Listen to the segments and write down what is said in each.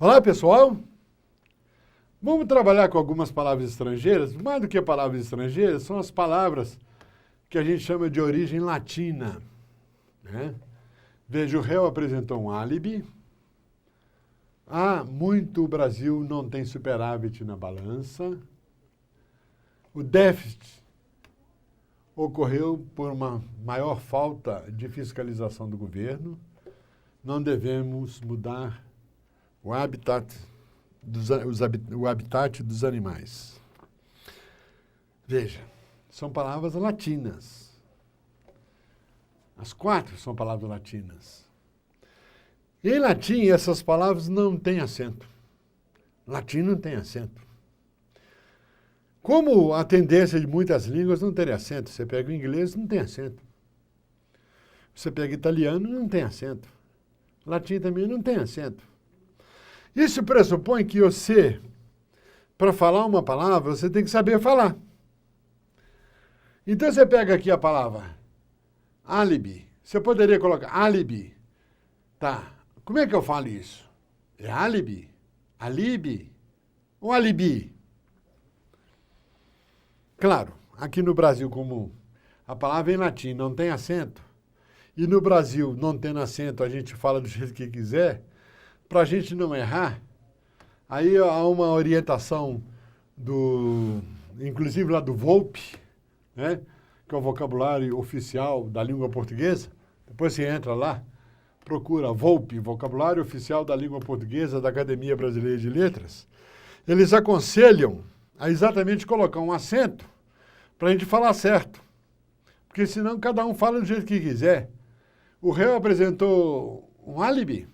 Olá, pessoal! Vamos trabalhar com algumas palavras estrangeiras. Mais do que palavras estrangeiras, são as palavras que a gente chama de origem latina, né? Veja, o réu apresentou um álibi. Muito o Brasil não tem superávit na balança. O déficit ocorreu por uma maior falta de fiscalização do governo. Não devemos mudar o habitat dos animais. Veja, são palavras latinas. As quatro são palavras latinas. Em latim, essas palavras não têm acento. Latim não tem acento. Como a tendência de muitas línguas não ter acento. Você pega o inglês, não tem acento. Você pega italiano, não tem acento. Latim também não tem acento. Isso pressupõe que você, para falar uma palavra, você tem que saber falar. Então você pega aqui a palavra álibi. Você poderia colocar álibi. Tá. Como é que eu falo isso? É álibi? Alibi? Ou alibi? Claro, aqui no Brasil, como a palavra em latim não tem acento, e no Brasil, não tendo acento, a gente fala do jeito que quiser, para a gente não errar, aí há uma orientação inclusive lá do Volpe, né, que é o vocabulário oficial da língua portuguesa. Depois você entra lá, procura Volpe, vocabulário oficial da língua portuguesa da Academia Brasileira de Letras. Eles aconselham a exatamente colocar um acento para a gente falar certo. Porque senão cada um fala do jeito que quiser. O réu apresentou um álibi.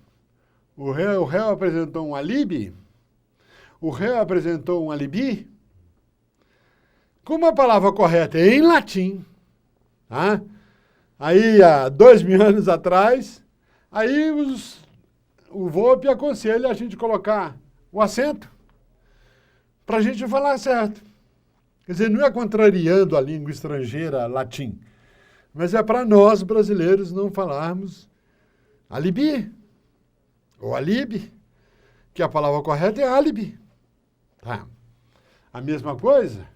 O réu apresentou um alibi. O réu apresentou um alibi. Como a palavra correta é em latim, tá? Aí há 2000 anos atrás, aí o Volpe aconselha a gente colocar o acento para a gente falar certo. Quer dizer, não é contrariando a língua estrangeira latim, mas é para nós brasileiros não falarmos alibi ou alibi, que a palavra correta é álibi. Tá. A mesma coisa,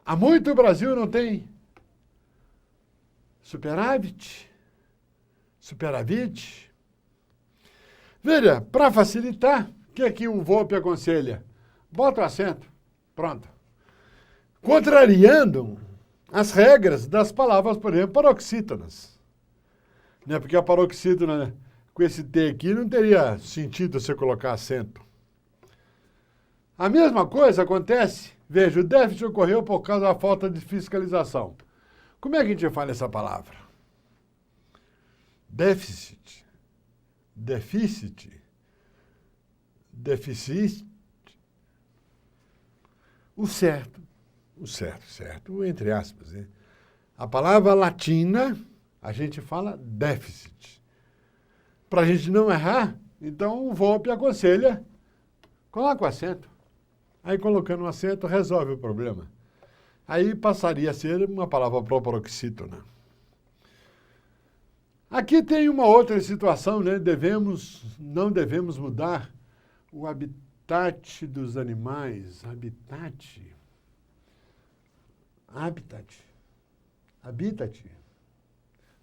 há muito o Brasil não tem superávit. Veja, para facilitar, o que aqui o Volpe aconselha? Bota o acento. Pronto. Contrariando as regras das palavras, por exemplo, paroxítonas. Né? Porque a paroxítona, com esse T aqui, não teria sentido você colocar acento. A mesma coisa acontece, veja, o déficit ocorreu por causa da falta de fiscalização. Como é que a gente fala essa palavra? Déficit. Deficit. O certo, entre aspas. Né? A palavra latina, a gente fala déficit. Para a gente não errar, então o Volpe aconselha, coloca o acento. Aí colocando o acento resolve o problema. Aí passaria a ser uma palavra paroxítona. Aqui tem uma outra situação, né? Não devemos mudar o habitat dos animais. Habitat.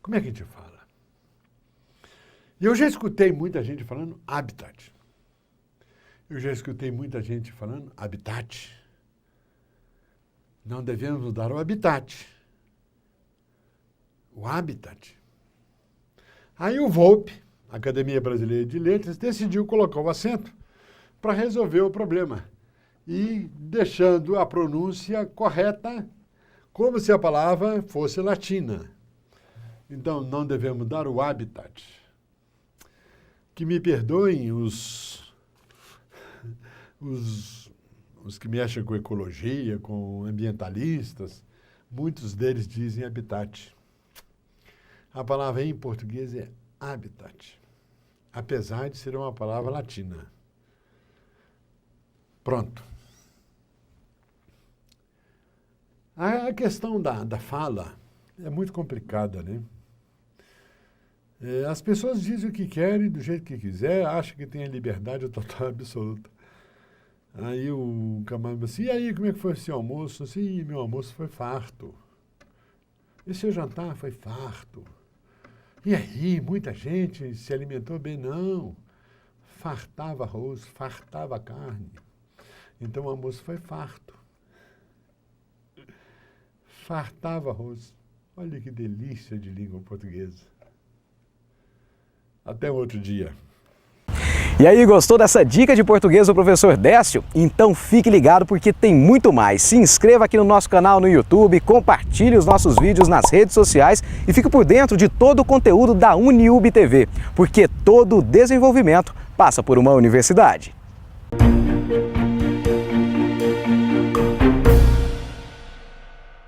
Como é que a gente fala? Eu já escutei muita gente falando habitat. Eu já escutei muita gente falando habitat. Não devemos mudar o habitat. O habitat. Aí o Volpe, Academia Brasileira de Letras, decidiu colocar o acento para resolver o problema. E deixando a pronúncia correta, como se a palavra fosse latina. Então, não devemos dar o habitat. Que me perdoem os que mexem com ecologia, com ambientalistas, muitos deles dizem habitat. A palavra em português é habitat, apesar de ser uma palavra latina. Pronto. A questão da fala é muito complicada, né? As pessoas dizem o que querem, do jeito que quiser, acham que tem a liberdade total absoluta. Aí o camarada disse, e aí, como é que foi o seu almoço? Eu disse, meu almoço foi farto. E seu jantar foi farto. E aí, muita gente se alimentou bem? Não. Fartava arroz, fartava carne. Então o almoço foi farto. Fartava arroz. Olha que delícia de língua portuguesa. Até outro dia. E aí, gostou dessa dica de português do professor Décio? Então fique ligado porque tem muito mais. Se inscreva aqui no nosso canal no YouTube, compartilhe os nossos vídeos nas redes sociais e fique por dentro de todo o conteúdo da UniUB TV, porque todo desenvolvimento passa por uma universidade.